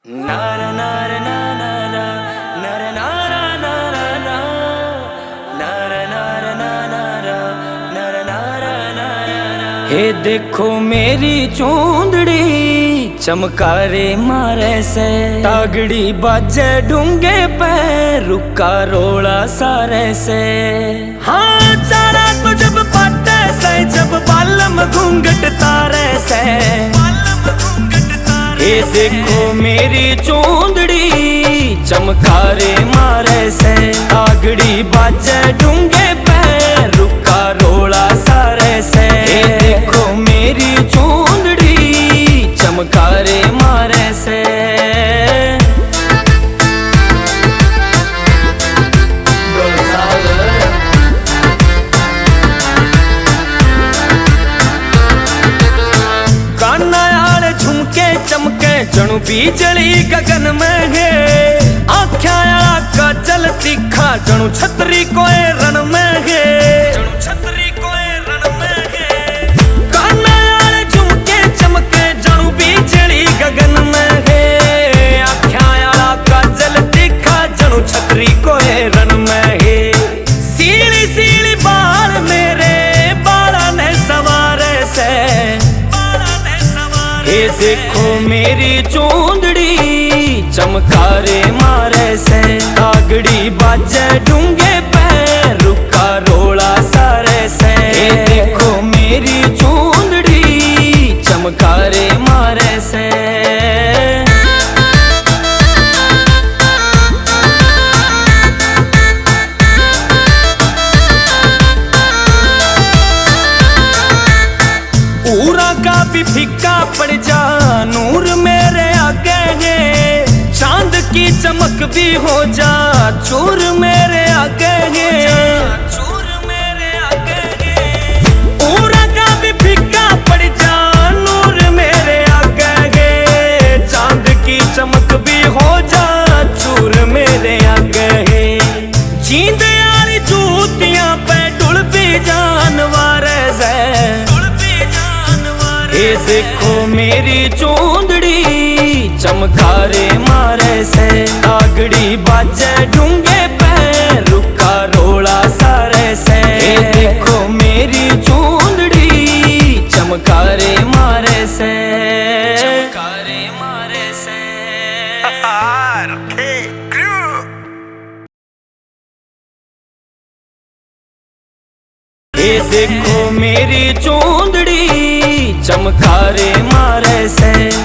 नारा नारा नारा नारा नारा नारा नारा नारा नारा नारा नारा नारा। हे देखो मेरी चूंदड़ी चमकारे मारे से, तागड़ी बाजे ढूंगे पे रुका रोला सारे से। हाँ चारा तो जब पाटे से, जब बालम घूंघट तारे से। ये देखो मेरी चूंदड़ी चमकारे मारे से, तागड़ी बाजे ढूंगे पे रुका रोला सारे से। ये देखो मेरी चूंदड़ी चमकारे मारे से। चमके जणु बिजली गगन में है, आख्या का जल तीखा जणु छतरी कोए रण में है, जणु छतरी कोए रण में है। कान्हा झुमके चमके जणु बिजली गगन में है, आख्या का जल तीखा जणु छतरी कोए रण में है। सीली सीली बाल मेरे बाला ने सवारे से। ये देखो मेरी चूंदड़ी चमकारे मारे से, तागड़ी बाजे ढूंगे पे रुका रोला सारे से। ये देखो मेरी चूंदड़ी चमकारे मारे से। पूरा का भी फीका पड़ जा नूर मेरे आगे है, चांद की चमक भी हो जा चूर मेरे आगे है, चूर मेरे आगे है। पूरा का भी फीका पड़ जा नूर मेरे आगे है, चांद की चमक भी हो जा चूर मेरे आगे है। जींद यारी जूतियां पे डुल भी जानवर से। ये देखो मेरी चूंदड़ी चमकारे मारे से, तागड़ी बाजे ढूंगे पे रुका रोला सारे से। ये देखो मेरी चूंदड़ी चमकारे मारे से, चमकारे मारे से। ये देखो मेरी चूंदड़ी चमकारे